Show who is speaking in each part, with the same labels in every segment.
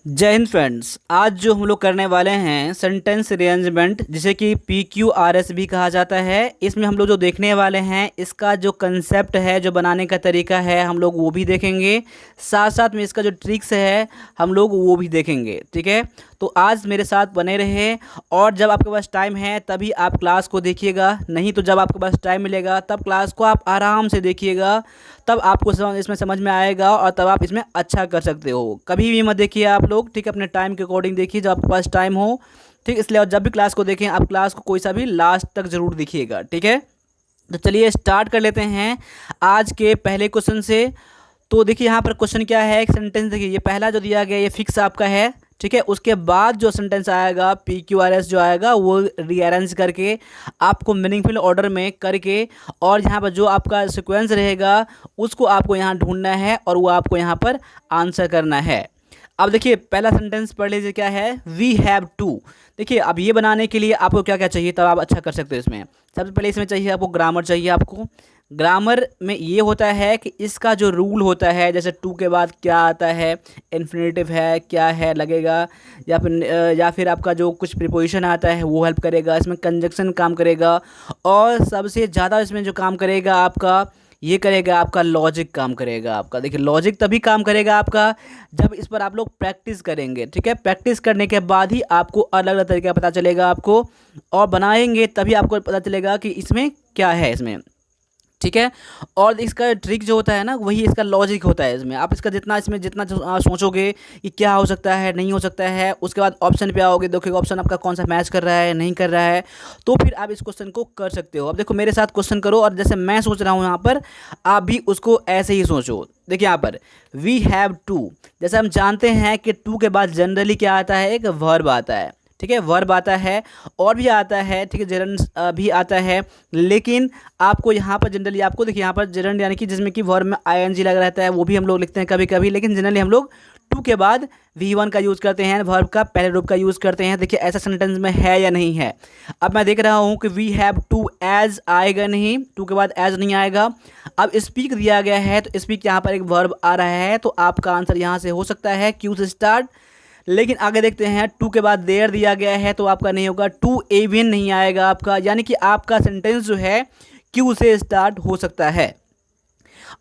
Speaker 1: जय हिंद फ्रेंड्स। आज जो हम लोग करने वाले हैं सेंटेंस अरेंजमेंट, जिसे कि PQRS भी कहा जाता है। इसमें हम लोग जो देखने वाले हैं, इसका जो कंसेप्ट है, जो बनाने का तरीका है, हम लोग वो भी देखेंगे। साथ साथ में इसका जो ट्रिक्स है, हम लोग वो भी देखेंगे। ठीक है, तो आज मेरे साथ बने रहे। और जब आपके पास टाइम है तभी आप क्लास को देखिएगा, नहीं तो जब आपके पास टाइम मिलेगा तब क्लास को आप आराम से देखिएगा। तब आपको इसमें समझ में आएगा और तब आप इसमें अच्छा कर सकते हो। कभी भी मत देखिए आप लोग, ठीक है, अपने टाइम के अकॉर्डिंग देखिए जब आपके पास टाइम हो। ठीक, इसलिए और जब भी क्लास को देखें आप क्लास को कोई सा भी लास्ट तक ज़रूर देखिएगा। ठीक है, तो चलिए स्टार्ट कर लेते हैं आज के पहले क्वेश्चन से। तो देखिए यहाँ पर क्वेश्चन क्या है, एक सेंटेंस देखिए, ये पहला जो दिया गया ये फिक्स आपका है। ठीक है, उसके बाद जो सेंटेंस आएगा PQRS जो आएगा वो रीअरेंज करके आपको मीनिंगफुल ऑर्डर में करके, और यहाँ पर जो आपका सीक्वेंस रहेगा उसको आपको यहाँ ढूंढना है और वो आपको यहाँ पर आंसर करना है। अब देखिए पहला सेंटेंस पढ़ लीजिए, क्या है, वी हैव टू। देखिए अब ये बनाने के लिए आपको क्या क्या चाहिए तब आप अच्छा कर सकते हो इसमें। सबसे पहले इसमें चाहिए आपको ग्रामर चाहिए। आपको ग्रामर में ये होता है कि इसका जो रूल होता है, जैसे टू के बाद क्या आता है, इन्फिनेटिव है, क्या है लगेगा, या फिर आपका जो कुछ प्रीपोजिशन आता है वो हेल्प करेगा। इसमें कंजक्शन काम करेगा, और सबसे ज़्यादा इसमें जो काम करेगा आपका, ये करेगा आपका लॉजिक काम करेगा आपका। देखिए लॉजिक तभी काम करेगा आपका जब इस पर आप लोग प्रैक्टिस करेंगे। ठीक है, प्रैक्टिस करने के बाद ही आपको अलग अलग तरीका पता चलेगा आपको, और बनाएंगे तभी आपको पता चलेगा कि इसमें क्या है इसमें। ठीक है, और इसका ट्रिक जो होता है ना, वही इसका लॉजिक होता है। इसमें आप इसका जितना सोचोगे कि क्या हो सकता है, नहीं हो सकता है, उसके बाद ऑप्शन पे आओगे, देखोगे ऑप्शन आपका कौन सा मैच कर रहा है, नहीं कर रहा है, तो फिर आप इस क्वेश्चन को कर सकते हो। अब देखो मेरे साथ क्वेश्चन करो, और जैसे मैं सोच रहा हूँ यहाँ पर आप भी उसको ऐसे ही सोचो। देखिए यहाँ पर वी हैव टू, जैसे हम जानते हैं कि टू के बाद जनरली क्या आता है, एक वर्ब आता है। ठीक है, वर्ब आता है, और भी आता है, ठीक है, जेरंड भी आता है। लेकिन आपको यहाँ पर जनरली आपको देखिए यहाँ पर जेरंड यानी कि जिसमें कि वर्ब में ING लगा रहता है, वो भी हम लोग लिखते हैं कभी कभी, लेकिन जनरली हम लोग टू के बाद V1 का यूज़ करते हैं, वर्ब का पहले रूप का यूज़ करते हैं। देखिए ऐसा सेंटेंस में है या नहीं है। अब मैं देख रहा हूँ कि वी हैव टू एज आएगा नहीं, टू के बाद एज नहीं आएगा। अब स्पीक दिया गया है तो स्पीक यहाँ पर एक वर्ब आ रहा है, तो आपका आंसर यहाँ से हो सकता है क्यू से स्टार्ट। लेकिन आगे देखते हैं, टू के बाद देयर दिया गया है तो आपका नहीं होगा, टू एवियन नहीं आएगा आपका, यानी कि आपका सेंटेंस जो है क्यू से स्टार्ट हो सकता है।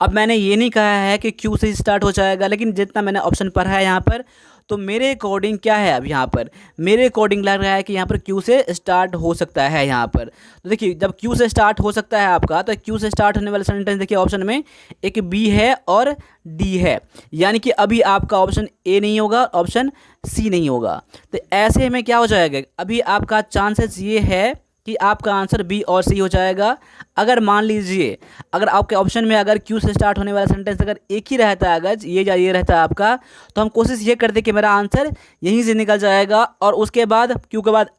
Speaker 1: अब मैंने ये नहीं कहा है कि क्यू से स्टार्ट हो जाएगा, लेकिन जितना मैंने ऑप्शन पढ़ा है यहाँ पर, तो मेरे अकॉर्डिंग क्या है, अब यहाँ पर मेरे अकॉर्डिंग लग रहा है कि यहाँ पर क्यू से स्टार्ट हो सकता है यहाँ पर। तो देखिए जब क्यू से स्टार्ट हो सकता है आपका, तो क्यू से स्टार्ट होने वाला सेंटेंस देखिए ऑप्शन में एक बी है और डी है, यानी कि अभी आपका ऑप्शन ए नहीं होगा, ऑप्शन सी नहीं होगा। तो ऐसे में क्या हो जाएगा, अभी आपका चांसेस ये है कि आपका आंसर बी और सी हो जाएगा। अगर मान लीजिए अगर आपके ऑप्शन में अगर क्यू से स्टार्ट होने वाला सेंटेंस अगर एक ही रहता है, अगर ये या ये रहता है आपका, तो हम कोशिश ये करते कि मेरा आंसर यहीं से निकल जाएगा, और उसके बाद क्यू के बाद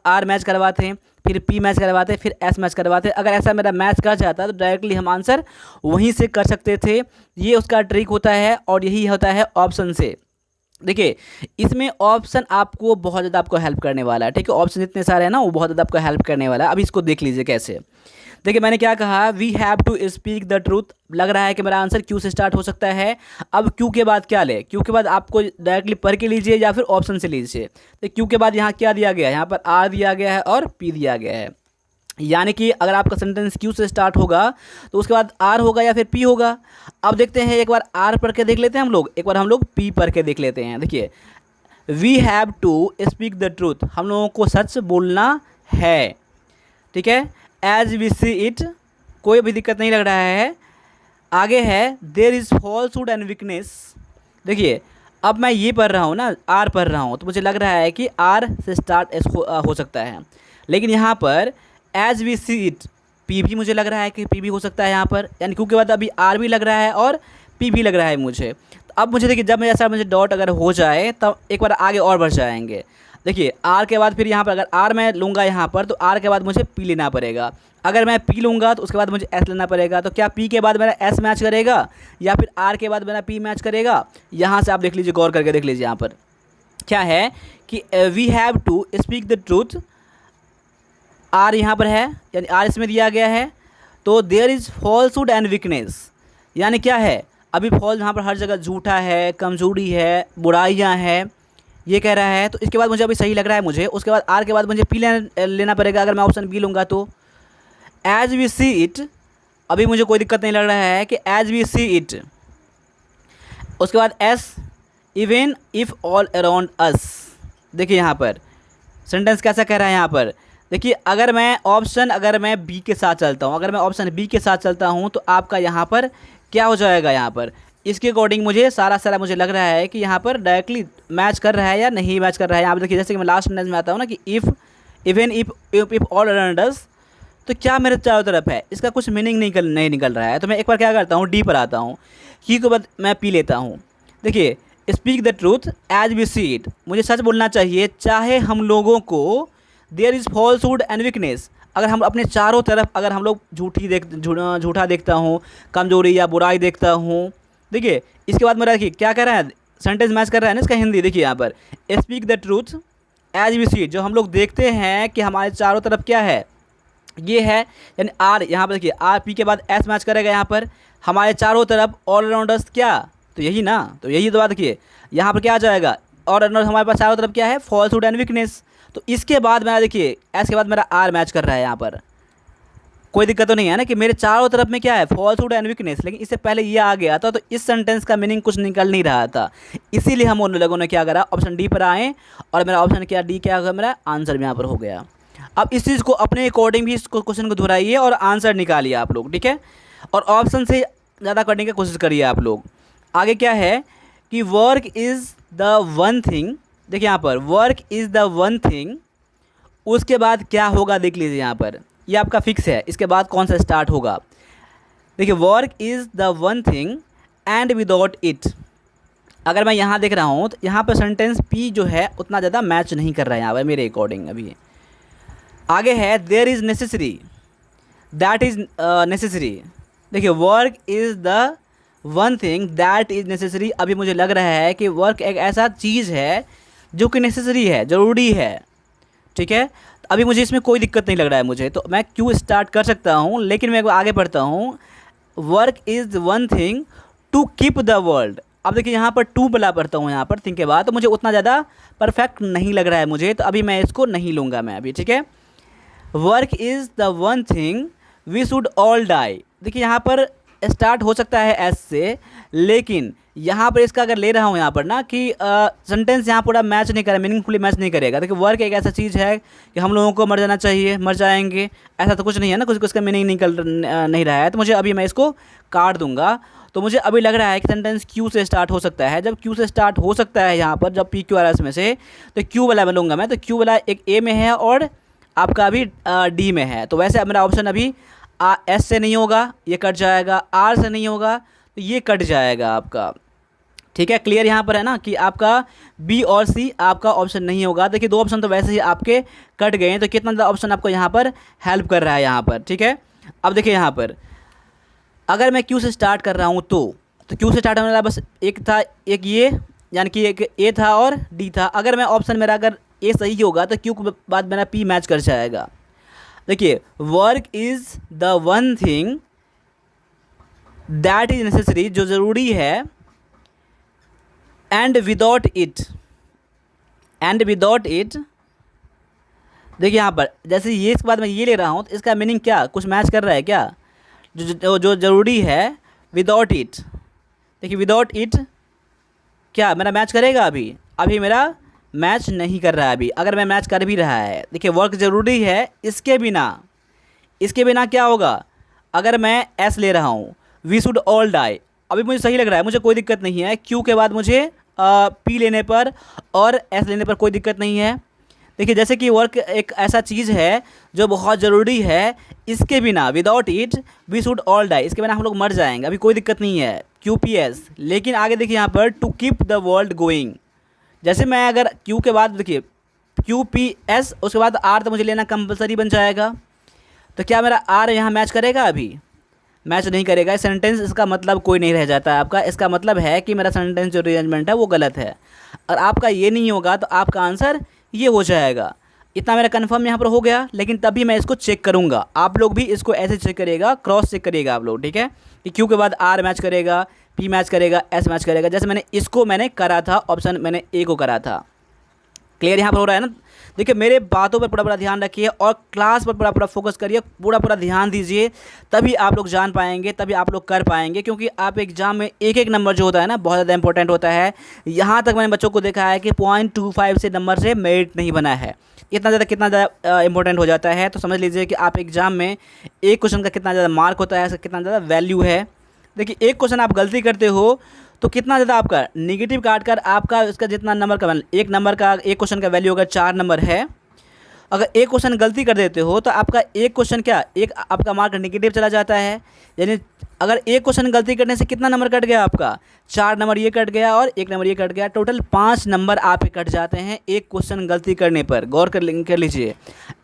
Speaker 1: आर मैच करवाते हैं, फिर पी मैच करवाते हैं, फिर एस मैच करवाते हैं। अगर ऐसा मेरा मैच कर जाता तो डायरेक्टली हम आंसर वहीं से कर सकते थे। ये उसका ट्रिक होता है, और यही होता है ऑप्शन से। देखिए इसमें ऑप्शन आपको बहुत ज़्यादा आपको हेल्प करने वाला है। ठीक है, ऑप्शन जितने सारे हैं ना वो बहुत ज़्यादा आपको हेल्प करने वाला है। अभी इसको देख लीजिए कैसे। देखिए मैंने क्या कहा, we have to speak the truth, लग रहा है कि मेरा आंसर क्यू से स्टार्ट हो सकता है। अब क्यू के बाद क्या ले, क्यू के बाद आपको डायरेक्टली पढ़ के लीजिए या फिर ऑप्शन से लीजिए। तो क्यू के बाद यहाँ क्या दिया गया है, यहाँ पर आर दिया गया है और पी दिया गया है, यानी कि अगर आपका सेंटेंस क्यू से स्टार्ट होगा तो उसके बाद आर होगा या फिर पी होगा। अब देखते हैं, एक बार आर पढ़ के देख लेते हैं हम लोग, एक बार हम लोग पी पढ़ के देख लेते हैं। देखिए we have to speak the truth, हम लोगों को सच बोलना है। ठीक है, एज वी सी इट, कोई भी दिक्कत नहीं लग रहा है। आगे है there is falsehood and weakness. देखिए अब मैं ये पढ़ रहा हूँ ना, आर पढ़ रहा हूँ, तो मुझे लग रहा है कि आर से स्टार्ट हो सकता है। लेकिन यहाँ पर as we see it, P भी मुझे लग रहा है कि पी भी हो सकता है यहाँ पर, यानी क्योंकि बाद अभी आर भी लग रहा है और पी भी लग रहा है मुझे। तो अब मुझे देखिए जब ऐसा मुझे डॉट अगर हो जाए तब एक बार आगे और बढ़ जाएंगे। देखिए आर के बाद फिर यहाँ पर अगर आर मैं लूँगा यहाँ पर, तो आर के बाद मुझे पी लेना पड़ेगा। अगर मैं पी लूँगा तो उसके बाद मुझे एस लेना पड़ेगा। तो क्या पी के बाद मेरा एस मैच करेगा या फिर आर के बाद मेरा पी मैच करेगा? यहाँ से आप देख लीजिए, गौर करके देख लीजिए। यहाँ पर क्या है कि we have to speak the truth, R यहाँ पर है, यानी आर इसमें दिया गया है। तो there is falsehood and weakness, यानी क्या है, अभी फॉल्स यहाँ पर हर जगह झूठा है, कमजोरी है, बुराइयाँ हैं। ये कह रहा है। तो इसके बाद मुझे अभी सही लग रहा है मुझे। उसके बाद आर के बाद मुझे पी लेना पड़ेगा अगर मैं ऑप्शन बी लूँगा तो। एज वी सी इट, अभी मुझे कोई दिक्कत नहीं लग रहा है कि एज वी सी इट। उसके बाद S, even if all around us. देखिए यहाँ पर सेंटेंस कैसा कह रहा है यहाँ पर। देखिए अगर मैं बी के साथ चलता हूँ, अगर मैं ऑप्शन बी के साथ चलता हूँ तो आपका यहाँ पर क्या हो जाएगा, यहाँ पर इसके अकॉर्डिंग मुझे सारा मुझे लग रहा है कि यहाँ पर डायरेक्टली मैच कर रहा है या नहीं मैच कर रहा है। यहाँ पर देखिए जैसे कि मैं लास्ट सेंटेंस में आता हूँ ना कि if, even if all around us, तो क्या मेरे चारों तरफ है, इसका कुछ मीनिंग नहीं निकल रहा है। तो मैं एक बार क्या करता हूँ, डी पर आता हूँ, की के बाद मैं पी लेता हूँ। देखिए speak the truth as we see it, मुझे सच बोलना चाहिए चाहे हम लोगों को। There is falsehood and weakness, अगर हम अपने चारों तरफ अगर हम लोग झूठा देखता हूँ, कमजोरी या बुराई देखता हूँ। देखिए इसके बाद मेरा देखिए क्या कह रहा है, सेंटेंस मैच कर रहा है ना इसका हिंदी। देखिए यहाँ पर speak the truth as we see it, जो हम लोग देखते हैं कि हमारे चारों तरफ क्या है, ये है, यानी आर। यहाँ पर देखिए आर पी के बाद एस मैच करेगा यहाँ पर, हमारे चारों तरफ ऑल अराउंड अस, क्या तो यही ना, तो यही तो बात। देखिए यहाँ पर क्या आ जाएगा, और हमारे पास चारों तरफ क्या है, फॉल्सहुड एंड वीकनेस। तो इसके बाद मेरा देखिए एस के बाद मेरा आर मैच कर रहा है यहाँ पर, कोई दिक्कत तो नहीं है ना कि मेरे चारों तरफ में क्या है, फॉल्सहुड एंड वीकनेस। लेकिन इससे पहले ये आ गया था तो इस सेंटेंस का मीनिंग कुछ निकल नहीं रहा था, इसीलिए हम उन लोगों ने क्या करा, ऑप्शन डी पर आए और मेरा ऑप्शन क्या डी क्या होगा, मेरा आंसर भी यहाँ पर हो गया। अब इस चीज़ को अपने अकॉर्डिंग भी इस क्वेश्चन को दोहराइए और आंसर निकालिए आप लोग, ठीक है। और ऑप्शन से ज़्यादा करने की कोशिश करिए आप लोग। आगे क्या है कि work is the one thing, देखिए यहाँ पर work is the one thing, उसके बाद क्या होगा देख लीजिए यहाँ पर, ये आपका फिक्स है, इसके बाद कौन सा स्टार्ट होगा। देखिए work is the one thing and without it, अगर मैं यहाँ देख रहा हूँ तो यहाँ पर सेंटेंस पी जो है उतना ज़्यादा मैच नहीं कर रहा है यहाँ पर मेरे अकॉर्डिंग। अभी आगे है there is necessary, that is necessary. देखिए work is the one thing that is necessary, अभी मुझे लग रहा है कि वर्क एक ऐसा चीज़ है जो कि नेसेसरी है, ज़रूरी है, ठीक है। अभी मुझे इसमें कोई दिक्कत नहीं लग रहा है मुझे, तो मैं क्यों स्टार्ट कर सकता हूँ। लेकिन मैं आगे पढ़ता हूँ, work is one thing to keep the world. अब देखिए यहाँ पर टू बला पढ़ता हूँ यहाँ पर थिंक के बाद, तो मुझे उतना ज़्यादा परफेक्ट नहीं लग रहा है मुझे, तो अभी मैं इसको नहीं लूँगा मैं अभी, ठीक है। Work is the one thing we should all die, देखिए यहाँ पर स्टार्ट हो सकता है एस से, लेकिन यहाँ पर इसका अगर ले रहा हूँ यहाँ पर ना कि सेंटेंस यहाँ पूरा मैच नहीं करेगा, मीनिंगफुली मैच नहीं करेगा। देखिए वर्क एक ऐसा चीज़ है कि हम लोगों को मर जाना चाहिए, मर जाएंगे, ऐसा तो कुछ नहीं है ना, कुछ उसका मीनिंग निकल नहीं रहा है, तो मुझे अभी मैं इसको काट दूंगा। तो मुझे अभी लग रहा है कि सेंटेंस क्यू से स्टार्ट हो सकता है। जब क्यू से स्टार्ट हो सकता है यहाँ पर, जब पी क्यू आर एस में से, तो क्यू वाला बनूंगा मैं, तो क्यू वाला एक ए में है और आपका अभी डी में है। तो वैसे मेरा ऑप्शन अभी एस से नहीं होगा, ये कट जाएगा, आर से नहीं होगा तो ये कट जाएगा आपका, ठीक है। क्लियर यहाँ पर है ना कि आपका बी और सी आपका ऑप्शन नहीं होगा। देखिए दो ऑप्शन तो वैसे ही आपके कट गए हैं, तो कितना ज़्यादा ऑप्शन आपको यहाँ पर हेल्प कर रहा है यहाँ पर, ठीक है। अब देखिए यहाँ पर अगर मैं क्यू से स्टार्ट कर रहा हूँ तो क्यू से स्टार्ट होने वाला बस एक था, एक ये, यानी कि एक ए था और डी था। अगर मैं ऑप्शन मेरा अगर ए सही होगा तो क्यू के बाद मेरा पी मैच कर जाएगा। देखिए work is the one thing that is necessary, जो ज़रूरी है, एंड विदाउट इट, देखिए यहाँ पर जैसे ये इसके बाद मैं ये ले रहा हूँ तो इसका मीनिंग क्या कुछ मैच कर रहा है क्या, जो ज़रूरी है, विदाउट इट। देखिए विदाउट इट क्या मेरा मैच करेगा, अभी मेरा मैच नहीं कर रहा है। अभी अगर मैं मैच कर भी रहा है, देखिए वर्क ज़रूरी है, इसके बिना क्या होगा, अगर मैं एस ले रहा हूँ, वी शुड ऑल डाई, अभी मुझे सही लग रहा है, मुझे कोई दिक्कत नहीं है। क्यू के बाद मुझे पी लेने पर और एस लेने पर कोई दिक्कत नहीं है। देखिए जैसे कि वर्क एक ऐसा चीज़ है जो बहुत ज़रूरी है, इसके बिना, without it we should all die, इसके बिना हम लोग मर जाएंगे, अभी कोई दिक्कत नहीं है, क्यू पी एस। लेकिन आगे देखिए यहाँ पर to keep the world going, जैसे मैं अगर क्यू के बाद देखिए क्यू पी एस उसके बाद आर तो मुझे लेना कंपलसरी बन जाएगा। तो क्या मेरा आर यहाँ मैच करेगा, अभी मैच नहीं करेगा। सेंटेंस इसका मतलब कोई नहीं रह जाता है आपका, इसका मतलब है कि मेरा सेंटेंस जो अरेंजमेंट है वो गलत है, और आपका ये नहीं होगा तो आपका आंसर ये हो जाएगा। इतना मेरा कंफर्म यहाँ पर हो गया, लेकिन तभी मैं इसको चेक करूँगा। आप लोग भी इसको ऐसे चेक करिएगा, क्रॉस चेक करिएगा आप लोग, ठीक है, कि क्यू के बाद आर मैच करेगा, पी मैच करेगा, एस मैच करेगा। जैसे मैंने करा था, ऑप्शन मैंने ए को करा था, क्लियर यहाँ पर हो रहा है ना। देखिए मेरे बातों पर पूरा पूरा ध्यान रखिए और क्लास पर पूरा पूरा फोकस करिए, पूरा पूरा ध्यान दीजिए, तभी आप लोग जान पाएंगे, तभी आप लोग कर पाएंगे। क्योंकि आप एग्जाम में एक एक नंबर जो होता है ना बहुत ज़्यादा इंपॉर्टेंट होता है। यहाँ तक मैंने बच्चों को देखा है कि 0.25 से नंबर से मेरिट नहीं बना है। इतना ज़्यादा कितना ज़्यादा इंपॉर्टेंट हो जाता है। तो समझ लीजिए कि आप एग्ज़ाम में एक क्वेश्चन का कितना ज़्यादा मार्क होता है, इसका कितना ज़्यादा वैल्यू है। देखिए एक क्वेश्चन आप गलती करते हो तो कितना ज़्यादा आपका निगेटिव काट कर आपका उसका जितना नंबर का एक नंबर का एक क्वेश्चन का वैल्यू अगर 4 नंबर है, अगर एक क्वेश्चन गलती कर देते हो तो आपका एक क्वेश्चन क्या एक आपका मार्क नेगेटिव चला जाता है। यानी अगर एक क्वेश्चन गलती करने से कितना नंबर कट गया आपका, 4 नंबर ये कट गया और 1 नंबर ये कट गया, टोटल 5 नंबर आप कट जाते हैं एक क्वेश्चन गलती करने पर। गौर कर लीजिए।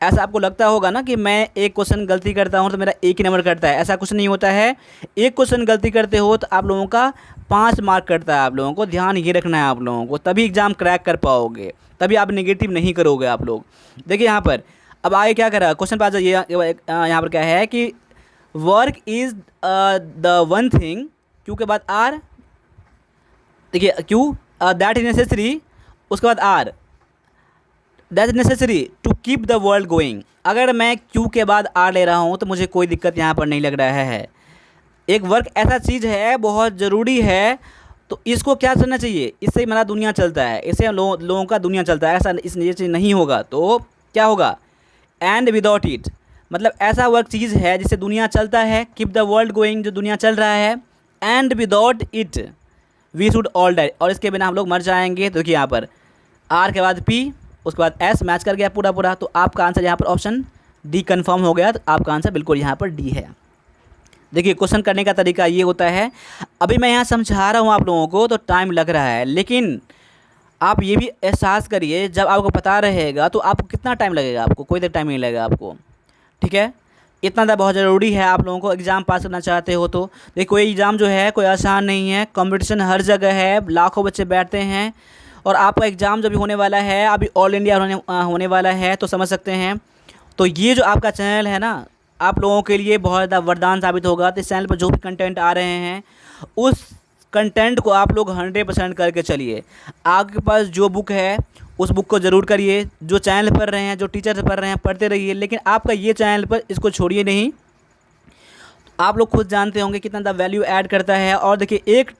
Speaker 1: ऐसा आपको लगता होगा ना कि मैं एक क्वेश्चन गलती करता हूँ तो मेरा 1 ही नंबर कटता है, ऐसा कुछ नहीं होता है। एक क्वेश्चन गलती करते हो तो आप लोगों का 5 मार्क कटता है। आप लोगों को ध्यान ये रखना है आप लोगों को, तभी एग्ज़ाम क्रैक कर पाओगे, तभी आप नेगेटिव नहीं करोगे आप लोग। देखिए यहाँ पर अब आगे क्या करा क्वेश्चन पर ये यहाँ पर क्या है कि work is the one thing, Q के बाद आर, देखिए क्यू दैट इज नेसेसरी, उसके बाद R that is necessary to keep the world going. अगर मैं क्यू के बाद आर ले रहा हूँ तो मुझे कोई दिक्कत यहाँ पर नहीं लग रहा है। एक वर्क ऐसा चीज़ है बहुत ज़रूरी है, तो इसको क्या करना चाहिए, इससे हमारा दुनिया चलता है, इससे लोगों का दुनिया चलता है। ऐसा इस ये चीज़ नहीं होगा तो क्या होगा, एंड विदाउट इट, मतलब ऐसा वर्क चीज़ है जिससे दुनिया चलता है। कीप द वर्ल्ड गोइंग, जो दुनिया चल रहा है। And without it we should all die, और इसके बिना हम लोग मर जाएंगे। तो देखिए यहाँ पर आर के बाद पी, उसके बाद एस मैच कर गया पूरा पूरा, तो आपका आंसर यहाँ पर ऑप्शन डी कन्फर्म हो गया। तो आपका आंसर बिल्कुल यहाँ पर डी है। देखिए क्वेश्चन करने का तरीका ये होता है। अभी मैं यहाँ समझा रहा हूँ आप लोगों को तो टाइम लग रहा है, लेकिन आप ये भी एहसास करिए जब आपको पता रहेगा तो आपको कितना टाइम लगेगा, आपको कोई देर टाइम नहीं लगेगा आपको, ठीक है। इतना ज़्यादा बहुत ज़रूरी है आप लोगों को एग्ज़ाम पास करना चाहते हो तो। देखिए कोई एग्ज़ाम जो है कोई आसान नहीं है, कंपटीशन हर जगह है, लाखों बच्चे बैठते हैं। और आपका एग्ज़ाम जब भी होने वाला है, अभी ऑल इंडिया होने वाला है, तो समझ सकते हैं। तो ये जो आपका चैनल है ना, आप लोगों के लिए बहुत ज़्यादा वरदान साबित होगा। तो इस चैनल पर जो भी कंटेंट आ रहे हैं उस कंटेंट को आप लोग 100% करके चलिए। आपके पास जो बुक है उस बुक को ज़रूर करिए, जो चैनल पढ़ रहे हैं, जो टीचर पढ़ रहे हैं पढ़ते रहिए, लेकिन आपका ये चैनल पर इसको छोड़िए नहीं। आप लोग खुद जानते होंगे कितना ज़्यादा वैल्यू ऐड करता है। और देखिए एक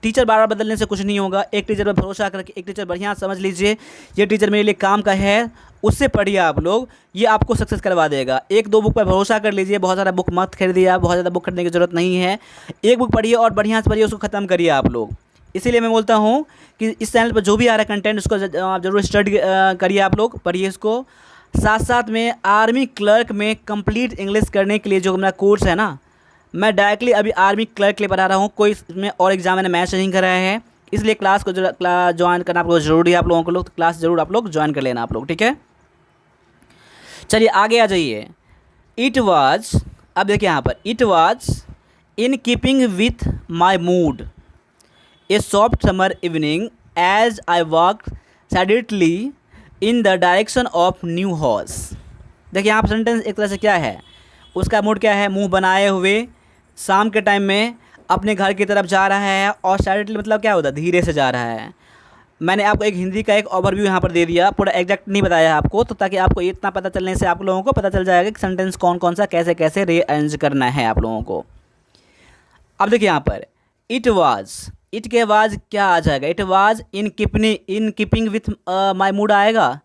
Speaker 1: टीचर बार बार बदलने से कुछ नहीं होगा, एक टीचर पर भरोसा करके एक टीचर बढ़िया समझ लीजिए ये टीचर मेरे लिए काम का है, उससे पढ़िए आप लोग, ये आपको सक्सेस करवा देगा। एक दो बुक पर भरोसा कर लीजिए, बहुत सारा बुक मत खरीदिए, आप बहुत ज़्यादा बुक खरीदने की ज़रूरत नहीं है। एक बुक पढ़िए और बढ़िया से पढ़िए, उसको ख़त्म करिए आप लोग। इसीलिए मैं बोलता हूँ कि इस चैनल पर जो भी आ रहा है कंटेंट उसको आप ज़रूर स्टडी करिए, आप लोग पढ़िए इसको। साथ साथ में आर्मी क्लर्क में कंप्लीट इंग्लिश करने के लिए जो मेरा कोर्स है ना, मैं डायरेक्टली अभी आर्मी क्लर्क के लिए पढ़ा रहा हूँ, कोई इसमें और एग्जाम मैंने मैच नहीं कराया है। इसलिए क्लास को ज्वाइन करना आप लोग ज़रूरी है। आप लोगों को लोग क्लास ज़रूर आप लोग ज्वाइन कर लेना आप लोग, ठीक है। चलिए आगे आ जाइए। इट वाज, अब देखिए यहाँ पर it was in keeping with my mood a soft summer evening as I walk sedately in the direction of new house. देखिए यहाँ पर सेंटेंस एक तरह से क्या है, उसका मूड क्या है, मुंह बनाए हुए शाम के टाइम में अपने घर की तरफ जा रहा है। और सैडिटली मतलब क्या होता है, धीरे से जा रहा है। मैंने आपको एक हिंदी का एक ओवरव्यू यहाँ पर दे दिया, पूरा एग्जैक्ट नहीं बताया आपको, तो ताकि आपको इतना पता चलने से आप लोगों को पता चल जाएगा कि सेंटेंस कौन कौन सा कैसे कैसे रीअरेंज करना है आप लोगों को। अब देखिए यहाँ पर इट वाज, इट के बाद क्या आ जाएगा, it was in keeping with my mood आएगा।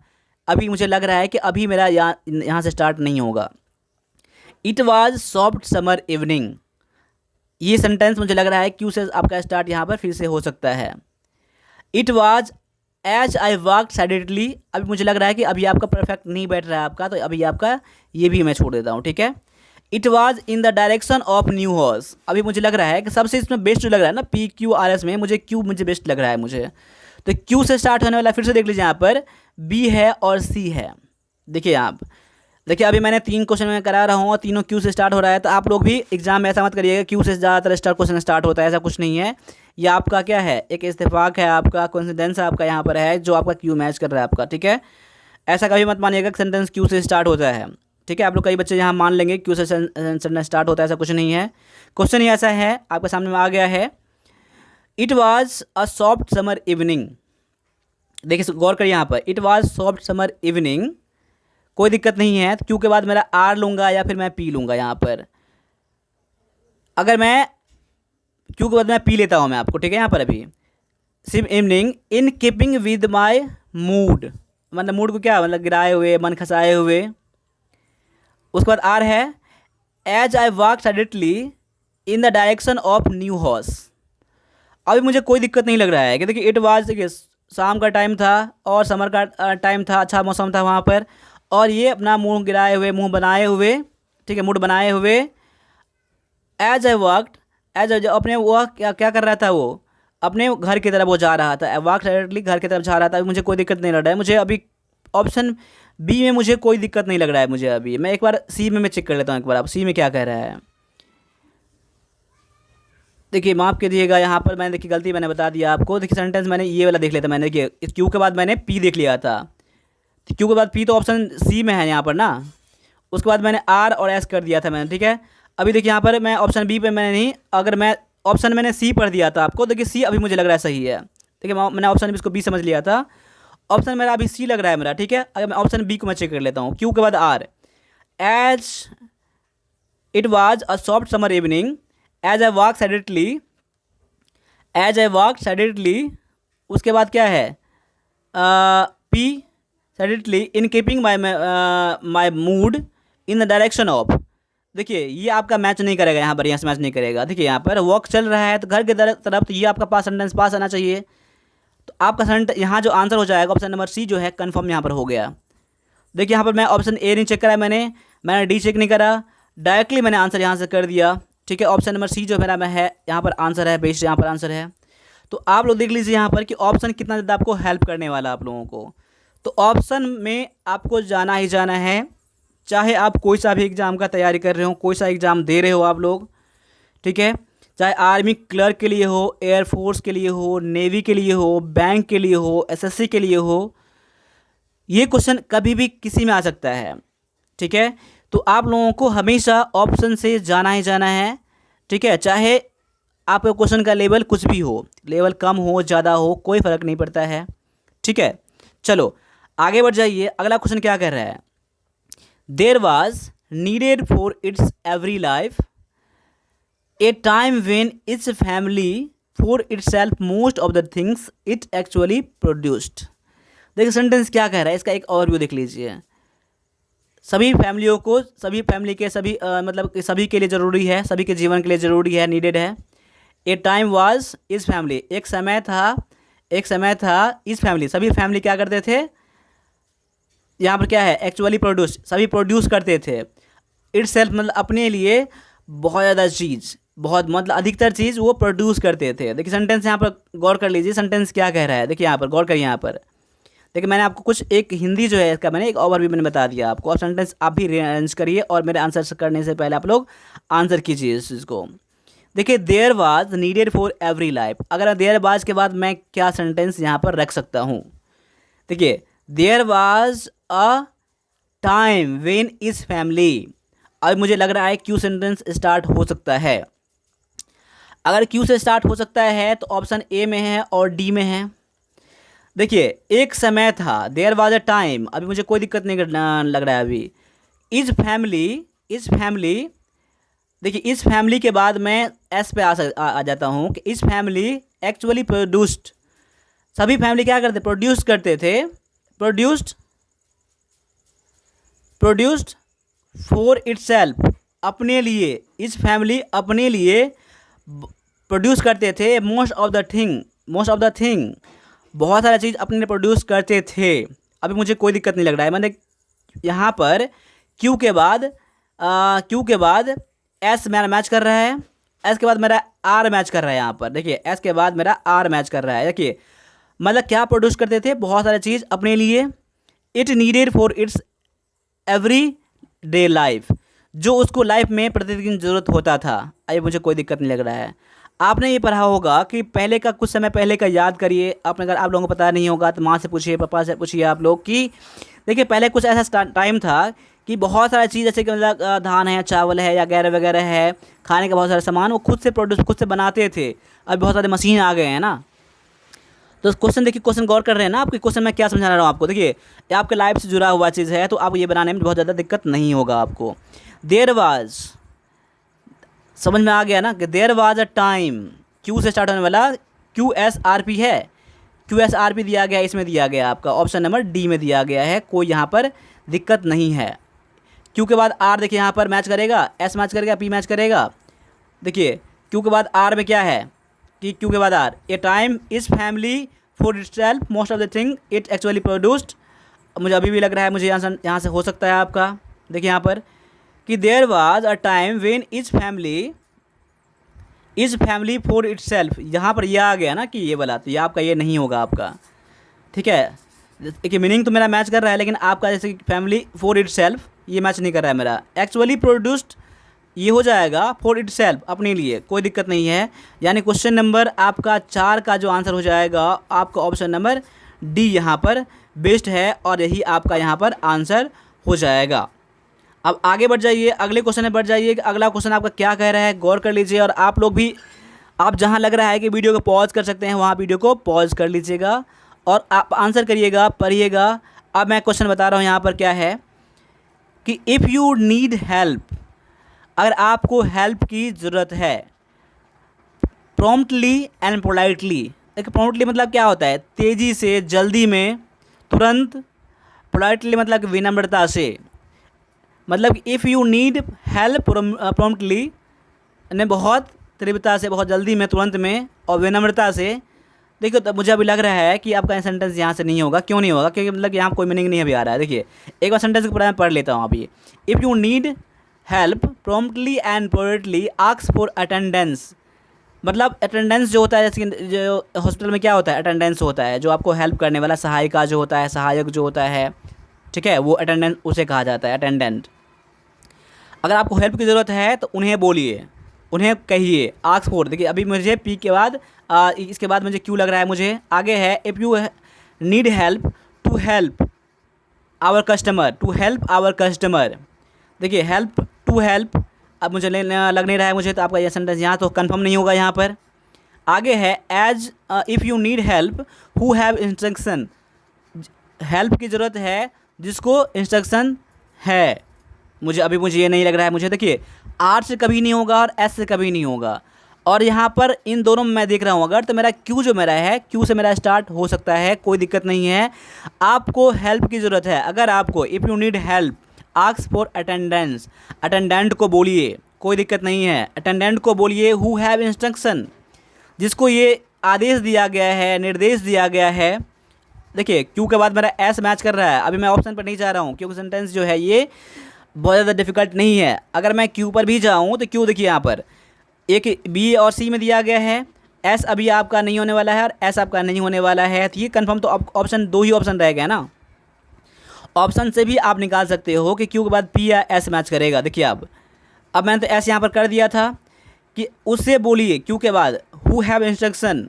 Speaker 1: अभी मुझे लग रहा है कि अभी मेरा यहाँ से स्टार्ट नहीं होगा। It was soft summer evening, ये सेंटेंस मुझे लग रहा है क्यू से आपका स्टार्ट यहाँ पर फिर से हो सकता है। It was as I walk sedately, अभी मुझे लग रहा है कि अभी आपका परफेक्ट नहीं बैठ रहा है आपका, तो अभी आपका ये भी मैं छोड़ देता हूँ, ठीक है। It was in the direction of new house, अभी मुझे लग रहा है कि सबसे इसमें बेस्ट जो लग रहा है ना PQRS में, मुझे क्यू मुझे बेस्ट लग रहा है मुझे। तो क्यू से स्टार्ट होने वाला फिर से देख लीजिए, यहाँ पर बी है और सी है। देखिए आप देखिए अभी मैंने 3 क्वेश्चन में करा रहा हूँ और तीनों क्यू से स्टार्ट हो रहा है। तो आप लोग भी एग्जाम में ऐसा मत करिएगा क्यू से ज़्यादातर क्वेश्चन स्टार्ट होता है, ऐसा कुछ नहीं है। ये आपका क्या है, एक इत्तेफाक है, आपका कोइंसिडेंस आपका यहाँ पर है जो आपका क्यू मैच कर रहा है आपका, ठीक है। ऐसा कभी मत मानिएगा कि सेंटेंस क्यू से स्टार्ट होता है, ठीक है। आप लोग कई बच्चे यहाँ मान लेंगे क्यू से सेंटेंस स्टार्ट होता है, ऐसा कुछ नहीं है। क्वेश्चन ही ऐसा है, आपके सामने में आ गया है। It was a soft summer evening, देखिए गौर करिए यहाँ पर, it was soft summer evening, कोई दिक्कत नहीं है। क्यू के बाद मेरा आर लूँगा या फिर मैं पी लूँगा यहाँ पर। अगर मैं क्यू के बाद मैं पी लेता हूँ मैं आपको, ठीक है। यहाँ पर अभी SIM evening in keeping with my mood, मतलब मूड को क्या मतलब गिराए हुए, मन खसाए हुए। उसके बाद आर है as I walk suddenly in the direction of new house. अभी मुझे कोई दिक्कत नहीं लग रहा है कि देखिए इट वाज, देखिए शाम का टाइम था और समर का टाइम था, अच्छा मौसम था वहाँ पर, और ये अपना मुंह गिराए हुए, मुंह बनाए हुए, ठीक है, मूड बनाए हुए। एज आई वॉकड, एज अपने वह क्या क्या कर रहा था, वो अपने घर की तरफ वो जा रहा था, वॉक डायरेक्टली घर की तरफ जा रहा था। अभी मुझे कोई दिक्कत नहीं लग रहा है मुझे अभी। ऑप्शन बी में मुझे कोई दिक्कत नहीं लग रहा है मुझे अभी। मैं एक बार सी में मैं चेक कर लेता हूँ एक बार, आप सी में क्या कह रहा है। देखिए माफ़ कीजिएगा, यहाँ पर मैंने देखिए गलती मैंने बता दिया आपको। देखिए सेंटेंस मैंने ये वाला देख लिया था मैंने, देखिए इस क्यू के बाद मैंने पी देख लिया था। क्यू के बाद पी तो ऑप्शन सी में है यहाँ पर ना। उसके बाद मैंने आर और एस कर दिया था मैंने, ठीक है। अभी देखिए यहाँ पर मैं ऑप्शन बी पे मैंने नहीं, अगर मैं ऑप्शन मैंने सी पढ़ दिया था आपको, देखिए सी अभी मुझे लग रहा है सही है। देखिए मैंने ऑप्शन बी इसको बी समझ लिया था, ऑप्शन मेरा अभी सी लग रहा है मेरा, ठीक है। अगर मैं ऑप्शन बी को मैं चेक कर लेता हूँ, क्यू के बाद R, as it was a soft summer evening, as I walk suddenly, as I walk suddenly. उसके बाद क्या है, P suddenly in keeping my mood in the direction of. देखिए ये आपका मैच नहीं करेगा यहाँ पर, यहाँ से मैच नहीं करेगा। देखिए यहाँ पर वॉक चल रहा है तो घर की तरफ, तो ये आपका पास सेंटेंस पास आना चाहिए। तो आपका सेंटेंस यहाँ जो आंसर हो जाएगा ऑप्शन नंबर सी जो है कन्फर्म यहाँ पर हो गया। देखिए यहाँ पर मैं ऑप्शन ए नहीं चेक करा मैंने डी चेक नहीं करा, डायरेक्टली मैंने आंसर यहाँ से कर दिया, ठीक है। ऑप्शन नंबर सी जो मेरा मैं है यहाँ पर आंसर है, बेस्ट यहाँ पर आंसर है। तो आप लोग देख लीजिए यहाँ पर कि ऑप्शन कितना ज़्यादा आपको हेल्प करने वाला आप लोगों को। तो ऑप्शन में आपको जाना ही जाना है, चाहे आप कोई सा भी एग्ज़ाम का तैयारी कर रहे हो, कोई सा एग्ज़ाम दे रहे हो आप लोग, ठीक है। चाहे आर्मी क्लर्क के लिए हो, एयरफोर्स के लिए हो, नेवी के लिए हो, बैंक के लिए हो, एसएससी के लिए हो, ये क्वेश्चन कभी भी किसी में आ सकता है, ठीक है। तो आप लोगों को हमेशा ऑप्शन से जाना ही जाना है, ठीक है। चाहे आपके क्वेश्चन का लेवल कुछ भी हो, लेवल कम हो ज़्यादा हो, कोई फ़र्क नहीं पड़ता है, ठीक है। चलो आगे बढ़ जाइए, अगला क्वेश्चन क्या कर रहा है। There was needed for it's every life a time when it's family for itself most of the things it actually produced. देखिए सेंटेंस क्या कह रहा है, इसका एक ओवरव्यू देख लीजिए। सभी फैमिलियों को, सभी फैमिली के सभी मतलब कि सभी के लिए ज़रूरी है, सभी के जीवन के लिए ज़रूरी है, नीडेड है। ए टाइम वाज इस फैमिली, एक समय था, एक समय था इस फैमिली, सभी फैमिली क्या करते थे, यहाँ पर क्या है एक्चुअली प्रोड्यूस, सभी प्रोड्यूस करते थे। इट्स सेल्फ मतलब अपने लिए बहुत ज़्यादा चीज़, बहुत मतलब अधिकतर चीज़ वो प्रोड्यूस करते थे। देखिए सेंटेंस यहाँ पर गौर कर लीजिए, सेंटेंस क्या कह रहा है। देखिए यहाँ पर गौर करिए, यहाँ पर देखिए मैंने आपको कुछ एक हिंदी जो है इसका मैंने एक ओवरव्यू मैंने बता दिया आपको। अब सेंटेंस आप भी रीअरेंज करिए और मेरे आंसर करने से पहले आप लोग आंसर कीजिए इस चीज़ को। देखिए there was needed for every life, अगर देयर वाज के बाद मैं क्या सेंटेंस यहाँ पर रख सकता हूँ। देखिए there was a time when is family, अब मुझे लग रहा है क्यू सेंटेंस स्टार्ट हो सकता है। अगर क्यू से स्टार्ट हो सकता है तो ऑप्शन ए में है और डी में है। देखिए एक समय था, देयर वाज अ टाइम, अभी मुझे कोई दिक्कत नहीं लग रहा है अभी। इज फैमिली, इज फैमिली, देखिए इस फैमिली के बाद मैं एस पे आ जाता हूँ कि इस फैमिली एक्चुअली प्रोड्यूस्ड, सभी फैमिली क्या करते, प्रोड्यूस करते थे, प्रोड्यूस्ड, प्रोड्यूस्ड फॉर इटसेल्फ, अपने लिए, इस फैमिली अपने लिए प्रोड्यूस करते थे। Most of the thing, most of the thing, बहुत सारा चीज़ अपने लिए प्रोड्यूस करते थे। अभी मुझे कोई दिक्कत नहीं लग रहा है, मैंने यहाँ पर क्यू के बाद एस मेरा मैच कर रहा है, एस के बाद मेरा आर मैच कर रहा है। यहाँ पर देखिए एस के बाद मेरा आर मैच कर रहा है। देखिए मतलब क्या प्रोड्यूस करते थे, बहुत सारी चीज़ अपने लिए। It needed for it's every day life, जो उसको लाइफ में प्रतिदिन ज़रूरत होता था। अभी मुझे कोई दिक्कत नहीं लग रहा है। आपने ये पढ़ा होगा कि पहले का, कुछ समय पहले का याद करिए। आपने अगर आप लोगों को पता नहीं होगा तो माँ से पूछिए, पापा से पूछिए आप लोग कि देखिए पहले कुछ ऐसा टाइम था कि बहुत सारा चीज़ जैसे कि मतलब धान है, चावल है या वगैरह वगैरह है, खाने का बहुत सारा सामान वो खुद से प्रोड्यूस, खुद से बनाते थे। अब बहुत सारे मशीन आ गए हैं ना, तो क्वेश्चन देखिए, क्वेश्चन गौर कर रहे हैं ना आपके, क्वेश्चन मैं क्या समझा रहा हूँ आपको। देखिए ये आपके लाइफ से जुड़ा हुआ चीज़ है, तो आप ये बनाने में बहुत ज़्यादा दिक्कत नहीं होगा आपको। देयर वाज, समझ में आ गया ना कि there was a time, Q से स्टार्ट होने वाला QSRP है, QSRP दिया गया है, इसमें दिया गया आपका ऑप्शन नंबर डी में दिया गया है, कोई यहाँ पर दिक्कत नहीं है। क्यू के बाद आर देखिए यहाँ पर मैच करेगा, एस मैच करेगा, पी मैच करेगा। देखिए क्यू के बाद आर में क्या है कि क्यू के बाद R, a time is family for itself most of the thing it actually produced. मुझे अभी भी लग रहा है, मुझे यहाँ से हो सकता है आपका, देखिए यहाँ पर कि there was a time when is family for itself, यहाँ पर यह आ गया ना कि ये वाला, तो ये आपका ये नहीं होगा आपका, ठीक है। देखिए मीनिंग तो मेरा मैच कर रहा है, लेकिन आपका जैसे कि फैमिली फॉर इट सेल्फ ये मैच नहीं कर रहा है मेरा। एक्चुअली प्रोड्यूस्ड ये हो जाएगा फॉर इट सेल्फ, अपने लिए, कोई दिक्कत नहीं है। यानी क्वेश्चन नंबर आपका 4 का जो आंसर हो जाएगा आपका ऑप्शन नंबर डी यहाँ पर बेस्ट है, और यही आपका यहाँ पर आंसर हो जाएगा। अब आगे बढ़ जाइए, अगले क्वेश्चन में बढ़ जाइए कि अगला क्वेश्चन आपका क्या कह रहा है, गौर कर लीजिए। और आप लोग भी, आप जहाँ लग रहा है कि वीडियो को पॉज कर सकते हैं वहाँ वीडियो को पॉज कर लीजिएगा और आप आंसर करिएगा, पढ़िएगा। अब मैं क्वेश्चन बता रहा हूँ यहाँ पर क्या है कि इफ़ यू नीड हेल्प, अगर आपको हेल्प की ज़रूरत है, प्रॉम्प्टली एंड पोलाइटली। देखिए प्रॉम्प्टली मतलब क्या होता है, तेज़ी से, जल्दी में, तुरंत। पोलाइटली मतलब कि विनम्रता से, मतलब if you need help promptly ने बहुत तीव्रता से, बहुत जल्दी में, तुरंत में, और विनम्रता से। देखिए तो मुझे अभी लग रहा है कि आपका सेंटेंस यहाँ से नहीं होगा। क्यों नहीं होगा? क्योंकि मतलब यहाँ कोई मीनिंग नहीं अभी आ रहा है। देखिए एक बार सेंटेंस को पूरा मैं पढ़ लेता हूँ अभी। If you need help promptly and politely ask for attendance, मतलब अटेंडेंस जो होता है, जैसे कि जो हॉस्पिटल में क्या होता है, अटेंडेंस होता है, जो आपको हेल्प करने वाला, सहायिका जो होता है, सहायक जो होता है, ठीक है, वो अटेंडेंट उसे कहा जाता है, अटेंडेंट। अगर आपको हेल्प की ज़रूरत है तो उन्हें बोलिए, उन्हें कहिए, आस्क फॉर। देखिए अभी मुझे पी के बाद इसके बाद मुझे क्यों लग रहा है, मुझे आगे है if you need help to help our customer, to help our customer. देखिए हेल्प टू हेल्प, अब मुझे लग नहीं रहा है मुझे, तो आपका यह सेंटेंस यहाँ तो कंफर्म नहीं होगा यहाँ पर। आगे है as if you need help who have instruction, help की ज़रूरत है जिसको इंस्ट्रक्शन है। मुझे ये नहीं लग रहा है मुझे। देखिए आर से कभी नहीं होगा और एस से कभी नहीं होगा, और यहाँ पर इन दोनों में मैं देख रहा हूँ अगर, तो मेरा क्यू जो मेरा है, क्यू से मेरा स्टार्ट हो सकता है, कोई दिक्कत नहीं है। आपको हेल्प की ज़रूरत है, अगर आपको if you need help ask for attendance, attendant को बोलिए, कोई दिक्कत नहीं है, अटेंडेंट को बोलिए हु हैव इंस्ट्रक्शन, जिसको ये आदेश दिया गया है, निर्देश दिया गया है। देखिए क्यू के बाद मेरा एस मैच कर रहा है, अभी मैं ऑप्शन पर नहीं जा रहा हूँ क्योंकि सेंटेंस जो है ये बहुत ज़्यादा डिफिकल्ट नहीं है। अगर मैं क्यू पर भी जाऊँ तो क्यू देखिए यहाँ पर एक बी और सी में दिया गया है, एस अभी आपका नहीं होने वाला है और एस आपका नहीं होने वाला है, तो ये कंफर्म, तो ऑप्शन 2 ही ऑप्शन रह गया ना। ऑप्शन से भी आप निकाल सकते हो कि क्यू के बाद पी या एस मैच करेगा। देखिए अब मैंने तो एस यहाँ पर कर दिया था कि उससे बोलिए क्यू के बाद हु हैव इंस्ट्रक्शन।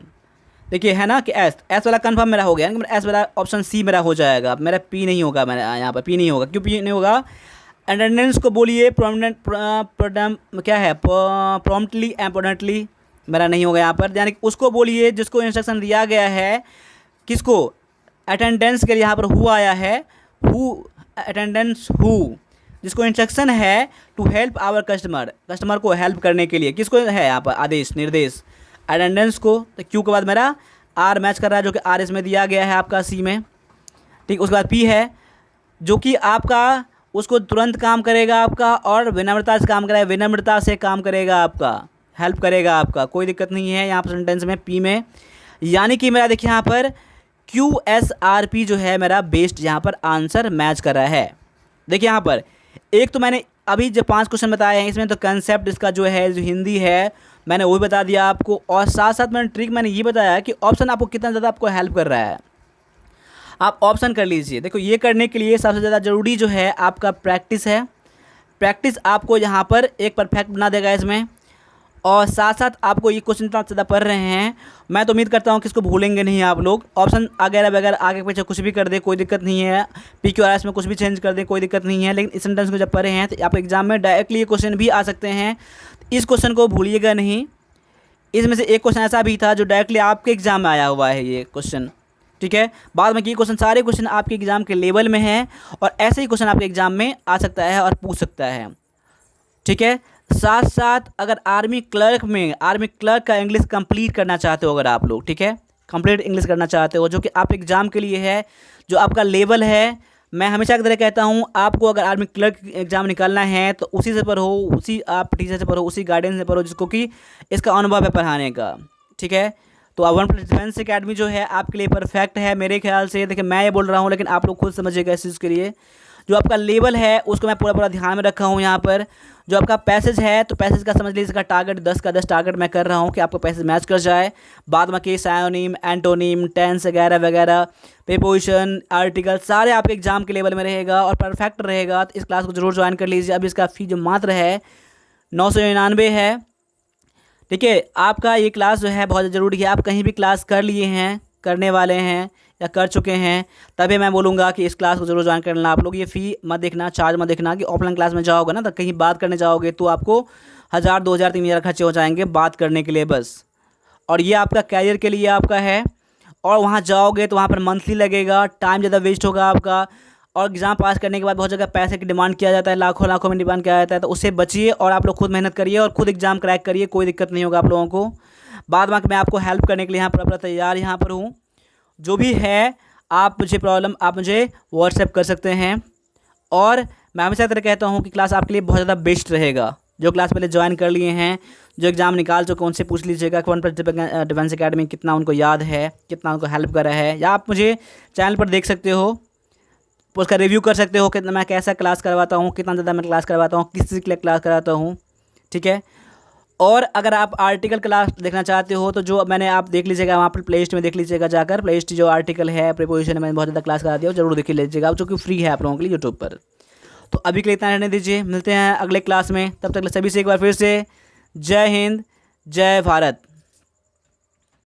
Speaker 1: देखिए है ना कि एस वाला कंफर्म मेरा हो गया, एस वाला ऑप्शन सी मेरा हो जाएगा, मेरा पी नहीं होगा, मेरा यहाँ पर पी नहीं होगा। क्यों पी नहीं होगा? अटेंडेंस को बोलिए क्या है, प्रॉम्प्टली एंड पोलाइटली, मेरा नहीं होगा यहाँ पर। यानी कि उसको बोलिए जिसको इंस्ट्रक्शन दिया गया है, किसको, अटेंडेंस के लिए यहाँ पर हु आया है, हु अटेंडेंस हु, जिसको इंस्ट्रक्शन है to help our customer, customer को हेल्प करने के लिए, किसको है यहाँ पर आदेश, निर्देश, अटेंडेंस को। तो क्यू के बाद मेरा आर मैच कर रहा है, जो कि आर इसमें दिया गया है आपका सी में, ठीक। उसके बाद पी है जो कि आपका उसको तुरंत काम करेगा आपका, और विनम्रता से काम करेगा, विनम्रता से काम करेगा आपका, हेल्प करेगा आपका, कोई दिक्कत नहीं है यहाँ पर सेंटेंस में पी में। यानी कि मेरा देखिए यहाँ पर QSRP जो है मेरा बेस्ट यहाँ पर आंसर मैच कर रहा है। देखिए यहाँ पर एक तो मैंने अभी जो 5 क्वेश्चन बताए हैं, इसमें तो कंसेप्ट इसका जो है, जो हिंदी है, मैंने वो भी बता दिया आपको, और साथ साथ मैंने ट्रिक मैंने ये बताया कि ऑप्शन आपको कितना ज़्यादा आपको हेल्प कर रहा है। आप ऑप्शन कर लीजिए। देखो ये करने के लिए सबसे ज़्यादा ज़रूरी जो है आपका प्रैक्टिस है। प्रैक्टिस आपको यहाँ पर एक परफेक्ट बना देगा इसमें, और साथ साथ आपको ये क्वेश्चन इतना ज़्यादा पढ़ रहे हैं, मैं तो उम्मीद करता हूँ कि इसको भूलेंगे नहीं आप लोग। ऑप्शन वगैरह वगैरह आगे पीछे कुछ भी कर दे कोई दिक्कत नहीं है, PQRS में कुछ भी चेंज कर दे कोई दिक्कत नहीं है, लेकिन इस सेंटेंस को जब पढ़े हैं तो आप एग्जाम में डायरेक्टली ये क्वेश्चन भी आ सकते हैं। इस क्वेश्चन को भूलिएगा नहीं, इसमें से एक क्वेश्चन ऐसा भी था जो डायरेक्टली आपके एग्जाम में आया हुआ है ये क्वेश्चन, ठीक है। बाद में ये क्वेश्चन सारे क्वेश्चन आपके एग्जाम के लेवल में हैं और ऐसे ही क्वेश्चन आपके एग्जाम में आ सकता है और पूछ सकता है, ठीक है। साथ साथ अगर आर्मी क्लर्क का इंग्लिश कंप्लीट करना चाहते हो अगर आप लोग, ठीक है, कंप्लीट इंग्लिश करना चाहते हो जो कि आप एग्ज़ाम के लिए है, जो आपका लेवल है, मैं हमेशा की तरह कहता हूँ आपको अगर आर्मी क्लर्क एग्ज़ाम निकालना है तो उसी से पढ़ो, उसी आप टीचर से पढ़ो, उसी गाइडेंस से पढ़ो जिसको कि इसका अनुभव है पढ़ाने का, ठीक है। तो वन प्लस डिफेंस अकेडमी जो है आपके लिए परफेक्ट है मेरे ख्याल से। देखिए मैं ये बोल रहा हूँ लेकिन आप लोग खुद समझिएगा इस चीज़ के लिए। जो आपका लेवल है उसको मैं पूरा ध्यान में रखा हूँ यहाँ पर। जो आपका पैसेज है तो पैसेज का समझ लीजिए, इसका टारगेट 10 का 10 टारगेट मैं कर रहा हूँ कि आपका पैसेज मैच कर जाए। बाद में के सायोनिम, एंटोनिम, टेंस वगैरह वगैरह, प्रीपोजिशन, आर्टिकल सारे आपके एग्जाम के लेवल में रहेगा और परफेक्ट रहेगा। तो इस क्लास को जरूर ज्वाइन कर लीजिए। अब इसका फ़ी जो मात्र है 999 है, ठीक है। आपका ये क्लास जो है बहुत ज़रूरी है। आप कहीं भी क्लास कर लिए हैं, करने वाले हैं या कर चुके हैं, तभी मैं बोलूँगा कि इस क्लास को जरूर ज्वाइन कर लेना। आप लोग ये फ़ी मत देखना, चार्ज मत देखना कि ऑफलाइन क्लास में जाओगे ना तो कहीं बात करने जाओगे तो आपको 1000, 2000, 3000 खर्चे हो जाएंगे बात करने के लिए बस। और ये आपका कैरियर के लिए आपका है और वहाँ जाओगे तो वहाँ पर मंथली लगेगा, टाइम ज़्यादा वेस्ट होगा आपका। और एग्ज़ाम पास करने के बाद बहुत जगह पैसे की डिमांड किया जाता है, लाखों लाखों में डिमांड किया जाता है। तो उससे बचिए और आप लोग खुद मेहनत करिए और खुद एग्ज़ाम क्रैक करिए, कोई दिक्कत नहीं होगा आप लोगों को। बाद में मैं आपको हेल्प करने के लिए यहाँ पर तैयार यहाँ पर हूँ। जो भी है आप मुझे व्हाट्सएप कर सकते हैं। और मैं हमेशा तरह कहता हूँ कि क्लास आपके लिए बहुत ज़्यादा बेस्ट रहेगा। जो क्लास पहले ज्वाइन कर लिए हैं, जो एग्ज़ाम निकाल चुके हैं, उनसे पूछ लीजिएगा वन प्लस डिफेंस अकेडमी कितना उनको याद है, कितना उनको हेल्प करा है। या आप मुझे चैनल पर देख सकते हो, उसका रिव्यू कर सकते हो कि मैं कैसा क्लास करवाता हूँ, कितना ज़्यादा मैं क्लास करवाता हूँ, किस चीज़ के लिए क्लास कराता हूँ, ठीक है। और अगर आप आर्टिकल क्लास देखना चाहते हो तो जो मैंने आप देख लीजिएगा वहाँ पर प्ले लिस्ट में देख लीजिएगा जाकर। प्ले लिस्ट जो आर्टिकल है प्रीपोजिशन में मैंने बहुत ज़्यादा क्लास करा दिया, जरूर देख लीजिएगा जो कि फ्री है आप लोगों के लिए यूट्यूब पर। तो अभी के लिए इतना रहने दीजिए, मिलते हैं अगले क्लास में। तब तक सभी से एक बार फिर से जय हिंद, जय भारत।